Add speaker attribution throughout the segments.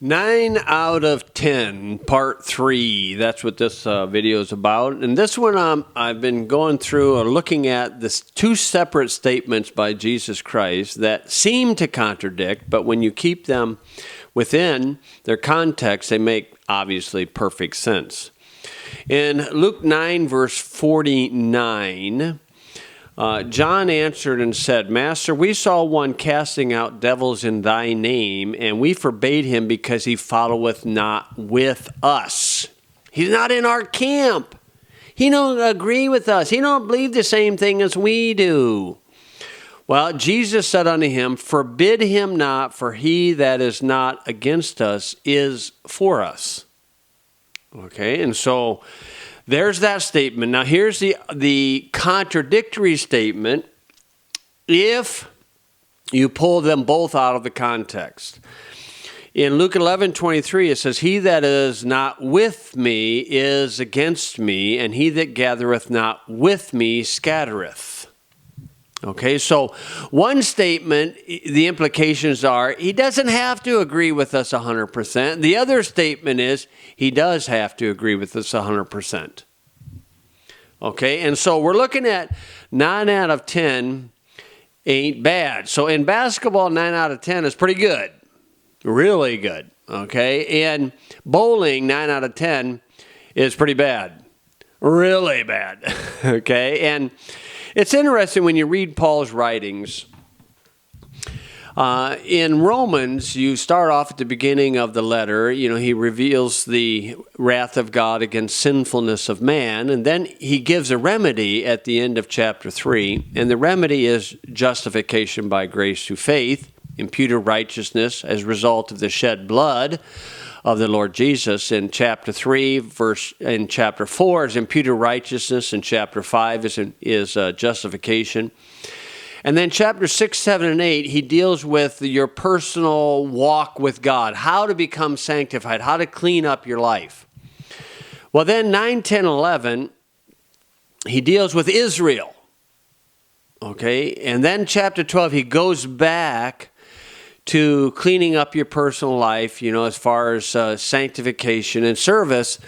Speaker 1: 9 out of 10, part 3. That's what this video is about. And this one, I've been going through or looking at this two separate statements by Jesus Christ that seem to contradict, but when you keep them within their context, they make obviously perfect sense. In Luke 9, verse 49, John answered and said, Master, we saw one casting out devils in thy name, and we forbade him because he followeth not with us. He's not in our camp. He don't agree with us. He don't believe the same thing as we do. Well, Jesus said unto him, Forbid him not, for he that is not against us is for us. Okay, and so there's that statement. Now here's the contradictory statement if you pull them both out of the context. In Luke 11:23 it says, He that is not with me is against me, and he that gathereth not with me scattereth. Okay, so one statement, the implications are, he doesn't have to agree with us 100%. The other statement is, he does have to agree with us 100%. Okay, and so we're looking at 9 out of 10 ain't bad. So in basketball, 9 out of 10 is pretty good. Really good. Okay, and bowling, 9 out of 10 is pretty bad. Really bad. Okay, and it's interesting when you read Paul's writings. In Romans, you start off at the beginning of the letter. You know, he reveals the wrath of God against sinfulness of man, and then he gives a remedy at the end of chapter 3. And the remedy is justification by grace through faith, imputed righteousness as a result of the shed blood of the Lord Jesus. In chapter 3, in chapter 4 is imputed righteousness, and chapter 5 is justification. And then chapter 6, 7, and 8, he deals with your personal walk with God, how to become sanctified, how to clean up your life. Well, then 9, 10, 11, he deals with Israel. Okay, and then chapter 12, he goes back to cleaning up your personal life, you know, as far as sanctification and service.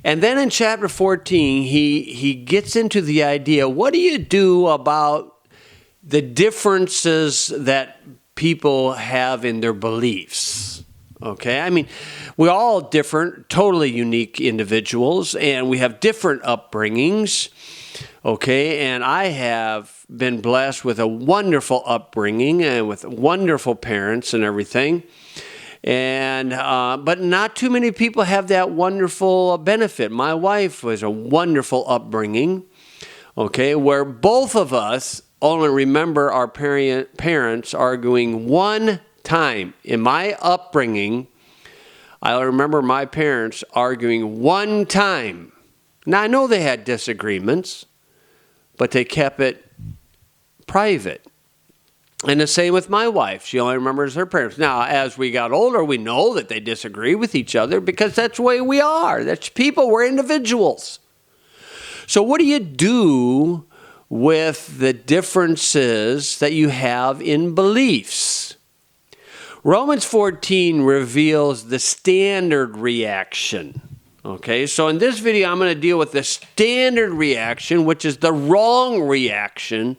Speaker 1: And then in chapter 14, he gets into the idea, what do you do about the differences that people have in their beliefs? Okay, I mean, we're all different, totally unique individuals, and we have different upbringings. Okay, and I have been blessed with a wonderful upbringing and with wonderful parents and everything. And but not too many people have that wonderful benefit. My wife was a wonderful upbringing, okay, where both of us only remember our parents arguing one time. In my upbringing, I remember my parents arguing one time. Now, I know they had disagreements, but they kept it private. And the same with my wife. She only remembers her parents. Now, as we got older, we know that they disagree with each other because that's the way we are. That's people. We're individuals. So what do you do with the differences that you have in beliefs? Romans 14 reveals the standard reaction. Okay, so in this video, I'm going to deal with the standard reaction, which is the wrong reaction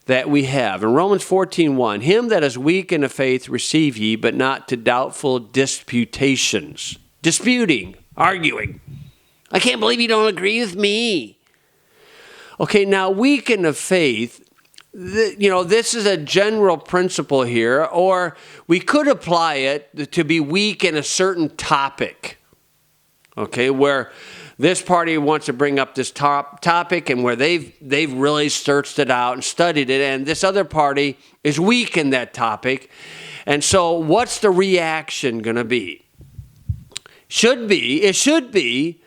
Speaker 1: that we have. In Romans 14:1, Him that is weak in the faith receive ye, but not to doubtful disputations. Disputing, arguing. I can't believe you don't agree with me. Okay, now weak in the faith, this is a general principle here, or we could apply it to be weak in a certain topic. Okay, where this party wants to bring up this topic and where they've really searched it out and studied it, and this other party is weak in that topic. And so what's the reaction going to be? It should be,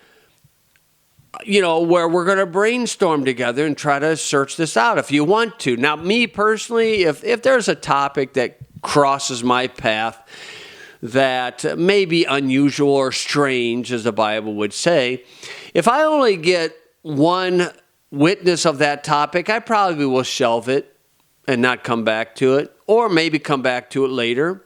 Speaker 1: where we're going to brainstorm together and try to search this out if you want to. Now, me personally, if there's a topic that crosses my path that may be unusual or strange, as the Bible would say, if I only get one witness of that topic, I probably will shelve it and not come back to it, or maybe come back to it later.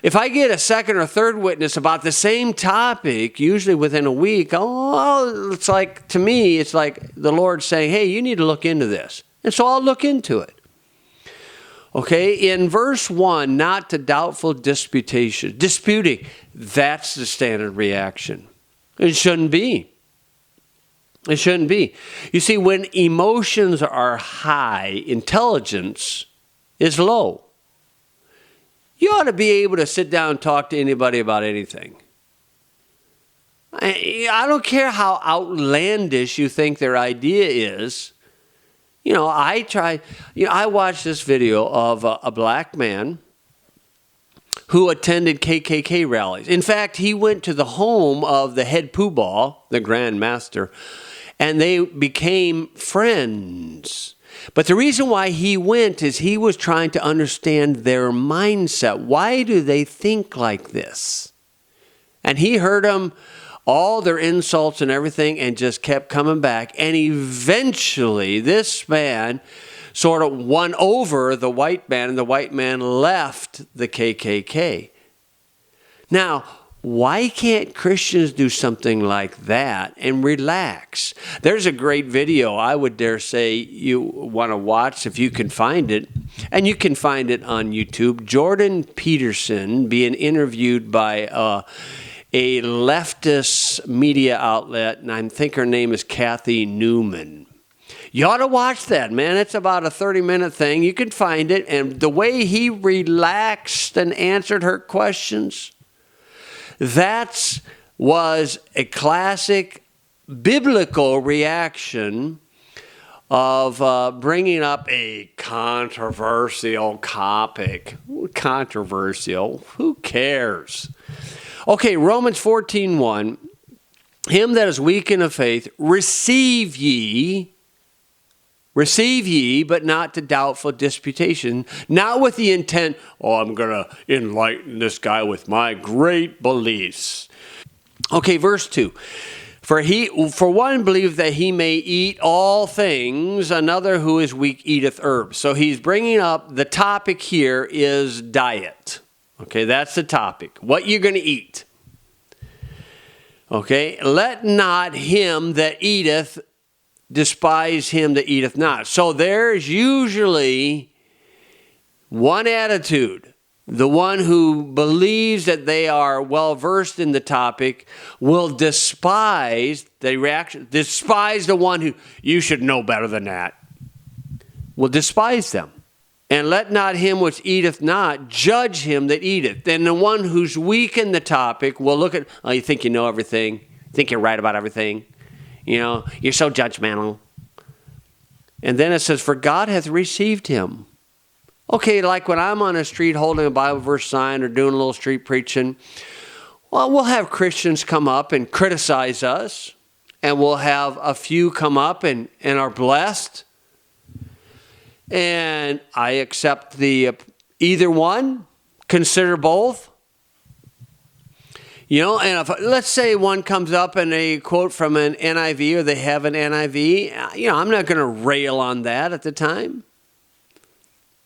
Speaker 1: If I get a second or third witness about the same topic, usually within a week, it's like, to me, it's like the Lord saying, hey, you need to look into this. And so I'll look into it. Okay, in verse 1, not to doubtful disputing, that's the standard reaction. It shouldn't be. It shouldn't be. You see, when emotions are high, intelligence is low. You ought to be able to sit down and talk to anybody about anything. I don't care how outlandish you think their idea is. I watched this video of a black man who attended KKK rallies. In fact, he went to the home of the head poobah, the Grand Master, and they became friends. But the reason why he went is he was trying to understand their mindset. Why do they think like this? And he heard them, all their insults and everything, and just kept coming back. And eventually, this man sort of won over the white man, and the white man left the KKK. Now, why can't Christians do something like that and relax? There's a great video I would dare say you want to watch if you can find it. And you can find it on YouTube. Jordan Peterson being interviewed by a leftist media outlet, and I think her name is Kathy Newman. You ought to watch that, man. It's about a 30-minute thing. You can find it. And the way he relaxed and answered her questions, that was a classic biblical reaction of bringing up a controversial topic. Controversial? Who cares? Okay, Romans 14:1, him that is weak in the faith, receive ye, but not to doubtful disputation, not with the intent, I'm going to enlighten this guy with my great beliefs. Okay, verse 2. For one believeth that he may eat all things, another who is weak eateth herbs. So he's bringing up, the topic here is diet. Okay, that's the topic. What you're going to eat. Okay, let not him that eateth despise him that eateth not. So there's usually one attitude. The one who believes that they are well versed in the topic will despise the reaction, despise the one who, you should know better than that, will despise them. And let not him which eateth not judge him that eateth. Then the one who's weak in the topic will look at, you think you know everything, think you're right about everything. You're so judgmental. And then it says, for God hath received him. Okay, like when I'm on a street holding a Bible verse sign or doing a little street preaching, well, we'll have Christians come up and criticize us. And we'll have a few come up and are blessed. And I accept either one, consider both. And if, let's say one comes up and they quote from an NIV or they have an NIV, I'm not going to rail on that at the time.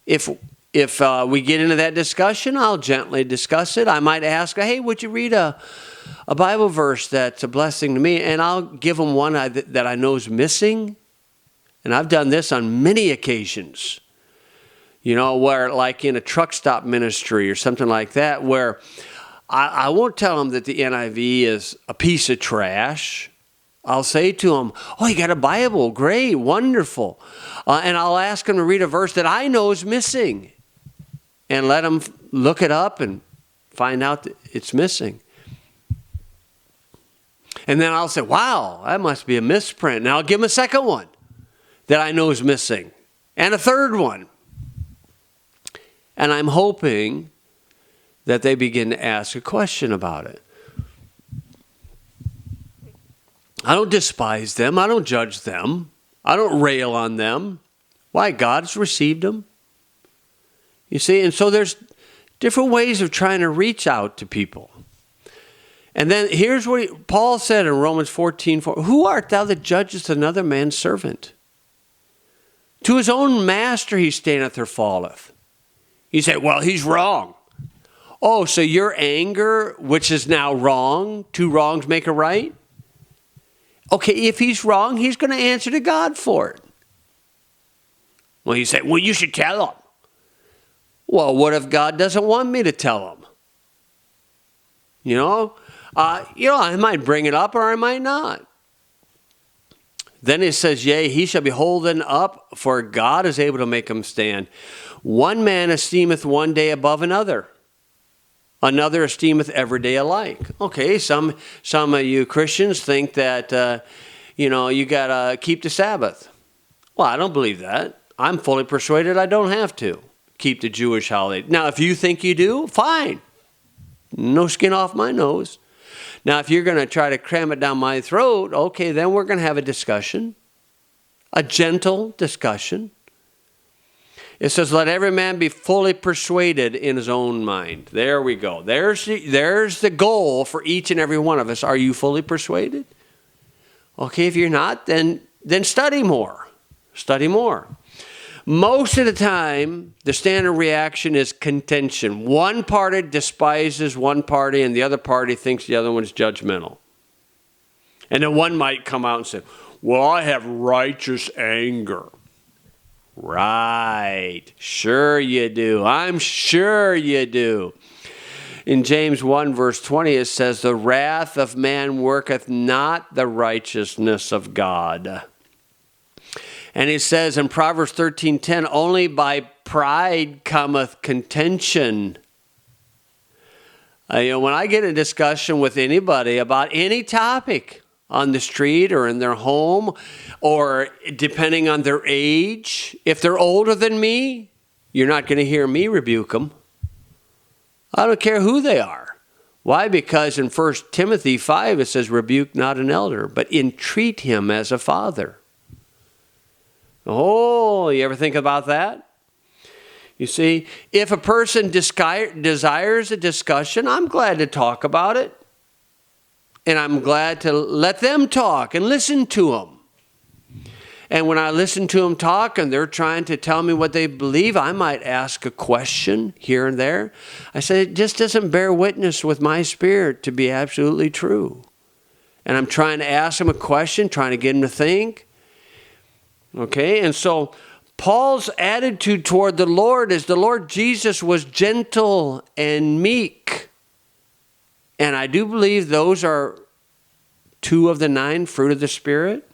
Speaker 1: If we get into that discussion, I'll gently discuss it. I might ask, hey, would you read a Bible verse that's a blessing to me? And I'll give them one that I know is missing. And I've done this on many occasions, where like in a truck stop ministry or something like that, where I won't tell them that the NIV is a piece of trash. I'll say to them, you got a Bible, great, wonderful. And I'll ask them to read a verse that I know is missing and let them look it up and find out that it's missing. And then I'll say, wow, that must be a misprint. And I'll give them a second one that I know is missing, and a third one. And I'm hoping that they begin to ask a question about it. I don't despise them. I don't judge them. I don't rail on them. Why? God's received them. You see, and so there's different ways of trying to reach out to people. And then here's what Paul said in Romans 14:4, who art thou that judgest another man's servant? To his own master he standeth or falleth. You say, well, he's wrong. Oh, so your anger, which is now wrong, two wrongs make a right? Okay, if he's wrong, he's going to answer to God for it. Well, you say, well, you should tell him. Well, what if God doesn't want me to tell him? I might bring it up or I might not. Then it says, yea, he shall be holden up, for God is able to make him stand. One man esteemeth one day above another. Another esteemeth every day alike. Okay, some of you Christians think that, you got to keep the Sabbath. Well, I don't believe that. I'm fully persuaded I don't have to keep the Jewish holiday. Now, if you think you do, fine. No skin off my nose. Now, if you're going to try to cram it down my throat, okay, then we're going to have a discussion, a gentle discussion. It says, let every man be fully persuaded in his own mind. There we go. There's the goal for each and every one of us. Are you fully persuaded? Okay, if you're not, then study more. Study more. Most of the time, the standard reaction is contention. One party despises one party, and the other party thinks the other one's judgmental. And then one might come out and say, well, I have righteous anger. Right. Sure you do. I'm sure you do. In James 1, verse 20, it says, the wrath of man worketh not the righteousness of God. And it says in Proverbs 13:10, only by pride cometh contention. When I get in a discussion with anybody about any topic on the street or in their home, or depending on their age, if they're older than me, you're not going to hear me rebuke them. I don't care who they are. Why? Because in 1 Timothy 5, it says, rebuke not an elder, but entreat him as a father. Oh, you ever think about that? You see, if a person desires a discussion, I'm glad to talk about it. And I'm glad to let them talk and listen to them. And when I listen to them talk and they're trying to tell me what they believe, I might ask a question here and there. I say, it just doesn't bear witness with my spirit to be absolutely true. And I'm trying to ask them a question, trying to get them to think. Okay, and so Paul's attitude toward the Lord is the Lord Jesus was gentle and meek. And I do believe those are 2 of the 9 fruit of the Spirit.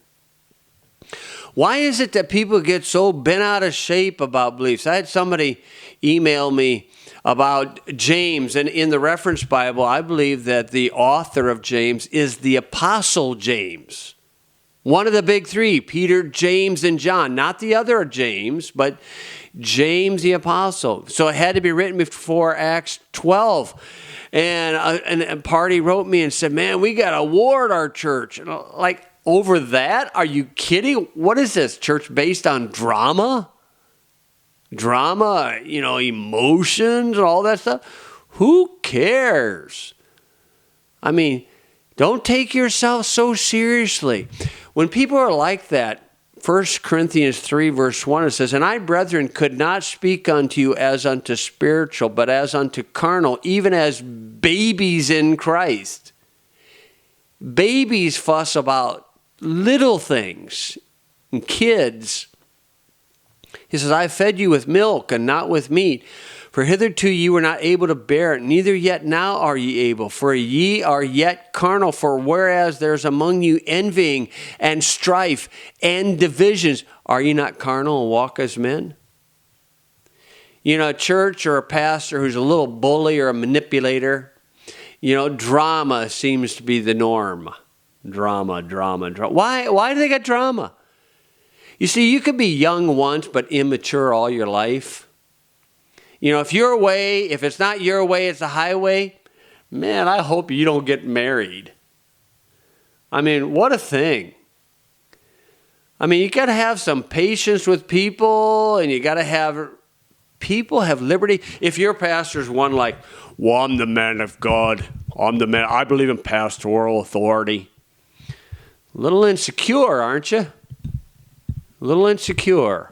Speaker 1: Why is it that people get so bent out of shape about beliefs? I had somebody email me about James, and in the reference Bible, I believe that the author of James is the Apostle James. One of the big 3, Peter, James, and John. Not the other James, but James the Apostle. So it had to be written before Acts 12. And a party wrote me and said, man, we got a war at our church. And like, over that? Are you kidding? What is this, church based on drama? Drama, emotions and all that stuff? Who cares? I mean, don't take yourself so seriously. When people are like that, 1 Corinthians 3, verse 1, it says, and I, brethren, could not speak unto you as unto spiritual, but as unto carnal, even as babies in Christ. Babies fuss about little things, and kids. He says, I fed you with milk and not with meat. For hitherto ye were not able to bear it, neither yet now are ye able. For ye are yet carnal. For whereas there's among you envying and strife and divisions, are ye not carnal and walk as men? A church or a pastor who's a little bully or a manipulator, drama seems to be the norm. Drama. Why do they got drama? You see, you could be young once but immature all your life. If it's not your way, it's the highway, man, I hope you don't get married. I mean, what a thing. I mean, you got to have some patience with people, and you got to have, people have liberty. If your pastor's one like, well, I'm the man of God. I believe in pastoral authority. A little insecure, aren't you? A little insecure.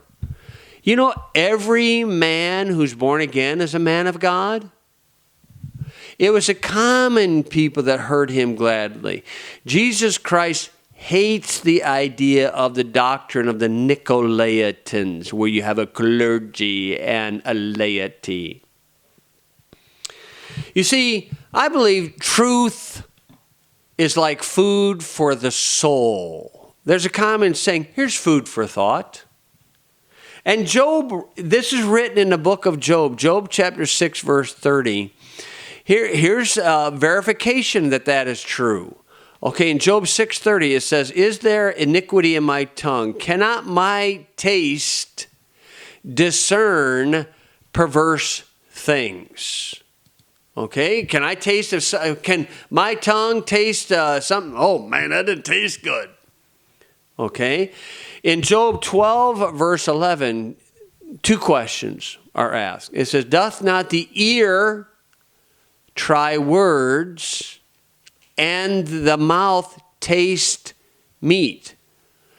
Speaker 1: Every man who's born again is a man of God. It was a common people that heard him gladly. Jesus Christ hates the idea of the doctrine of the Nicolaitans, where you have a clergy and a laity. You see, I believe truth is like food for the soul. There's a common saying, here's food for thought. And Job, this is written in the book of Job, Job chapter 6, verse 30. Here's verification that is true. Okay, in Job 6:30 it says, is there iniquity in my tongue? Cannot my taste discern perverse things? Okay, can my tongue taste something? Oh man, that didn't taste good. Okay, in Job 12 verse 11, two questions are asked. It says, doth not the ear try words, and the mouth taste meat?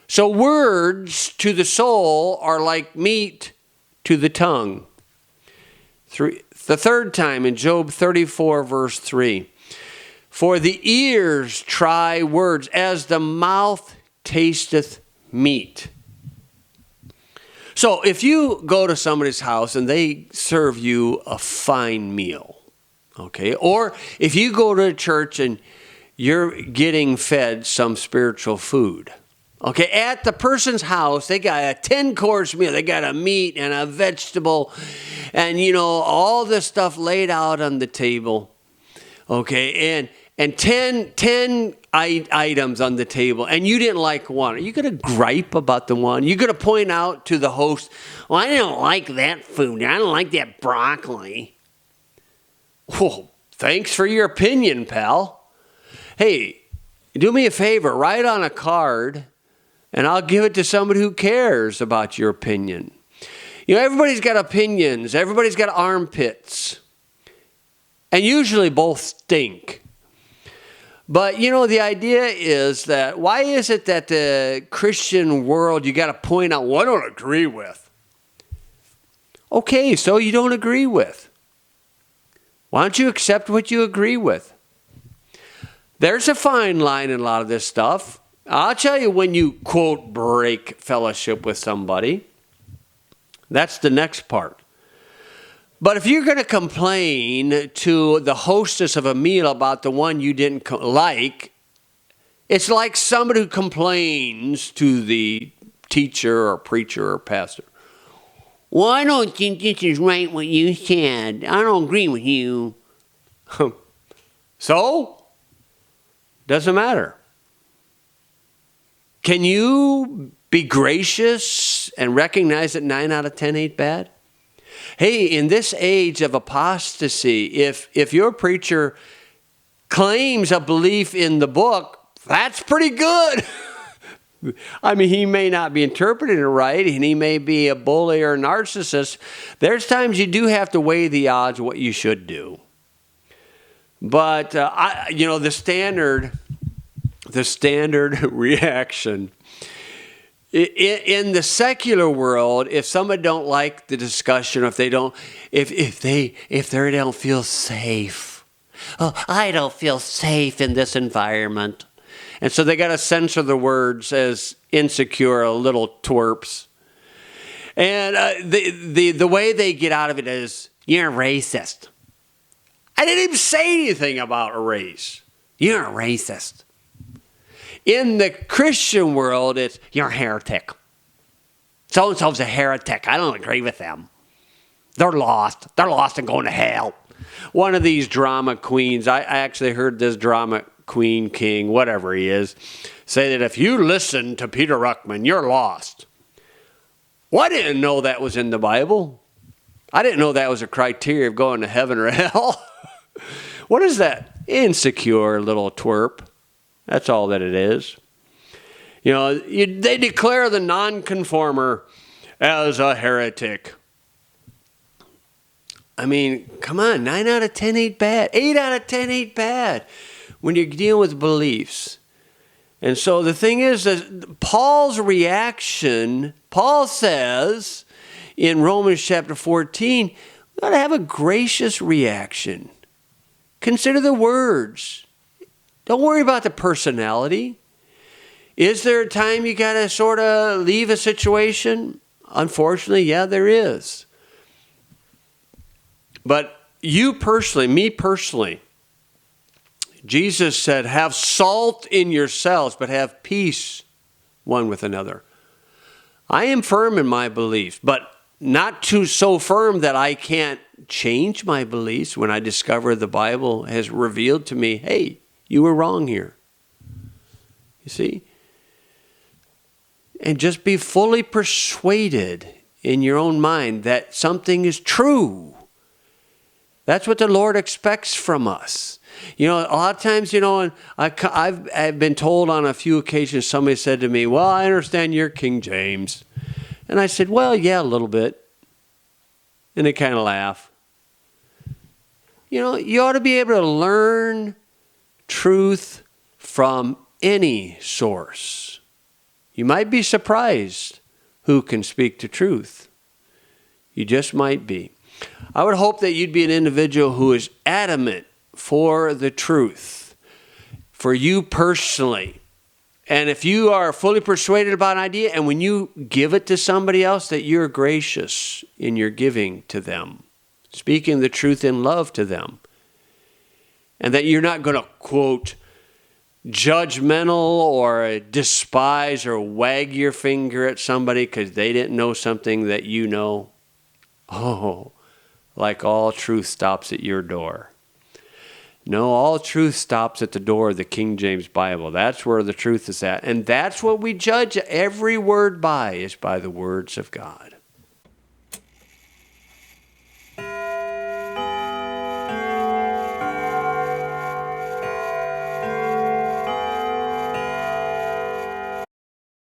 Speaker 1: So words to the soul are like meat to the tongue. The third time in Job 34 verse 3. For the ears try words, as the mouth tasteth meat. So if you go to somebody's house and they serve you a fine meal, okay, or if you go to a church and you're getting fed some spiritual food, okay, at the person's house, they got a 10-course meal. They got a meat and a vegetable and, all this stuff laid out on the table, okay, and 10 items on the table, and you didn't like one. Are you going to gripe about the one? You're going to point out to the host, well, I don't like that food. I don't like that broccoli. Well, thanks for your opinion, pal. Hey, do me a favor, write on a card, and I'll give it to somebody who cares about your opinion. Everybody's got opinions. Everybody's got armpits. And usually both stink. But, the idea is that, why is it that the Christian world, you got to point out, what I don't agree with? Okay, so you don't agree with. Why don't you accept what you agree with? There's a fine line in a lot of this stuff. I'll tell you when you, quote, break fellowship with somebody. That's the next part. But if you're going to complain to the hostess of a meal about the one you didn't like, it's like somebody who complains to the teacher or preacher or pastor. Well, I don't think this is right what you said. I don't agree with you. So? Doesn't matter. Can you be gracious and recognize that 9 out of 10 ain't bad? Hey, in this age of apostasy, if your preacher claims a belief in the book, that's pretty good. I mean, he may not be interpreting it right, and he may be a bully or a narcissist. There's times you do have to weigh the odds of what you should do. But, the standard reaction in the secular world, if somebody don't like the discussion, if they don't feel safe, I don't feel safe in this environment, and so they got to censor the words as insecure little twerps, and the way they get out of it is, you're a racist. I didn't even say anything about a race. You're a racist. In the Christian world, it's, you're a heretic. So-and-so's a heretic. I don't agree with them. They're lost. They're lost and going to hell. One of these drama queens, I actually heard this drama queen, king, whatever he is, say that if you listen to Peter Ruckman, you're lost. Well, I didn't know that was in the Bible. I didn't know that was a criteria of going to heaven or hell. What is that? Insecure little twerp. That's all that it is. They declare the nonconformer as a heretic. I mean, come on, 9 out of 10 ain't bad. 8 out of 10 ain't bad when you're dealing with beliefs. And so the thing is that Paul's reaction, Paul says in Romans chapter 14, we got to have a gracious reaction. Consider the words. Don't worry about the personality. Is there a time you got to sort of leave a situation? Unfortunately, yeah, there is. But you personally, me personally, Jesus said, have salt in yourselves, but have peace one with another. I am firm in my beliefs, but not too so firm that I can't change my beliefs when I discover the Bible has revealed to me, hey, you were wrong here. You see? And just be fully persuaded in your own mind that something is true. That's what the Lord expects from us. You know, a lot of times, and I've been told on a few occasions, somebody said to me, well, I understand you're King James. And I said, well, yeah, a little bit. And they kind of laugh. You ought to be able to learn truth from any source. You might be surprised who can speak the truth. You just might be. I would hope that you'd be an individual who is adamant for the truth, for you personally. And if you are fully persuaded about an idea, and when you give it to somebody else, that you're gracious in your giving to them, speaking the truth in love to them. And that you're not going to, quote, judgmental or despise or wag your finger at somebody because they didn't know something that you know. Oh, like all truth stops at your door. No, all truth stops at the door of the King James Bible. That's where the truth is at. And that's what we judge every word by, is by the words of God.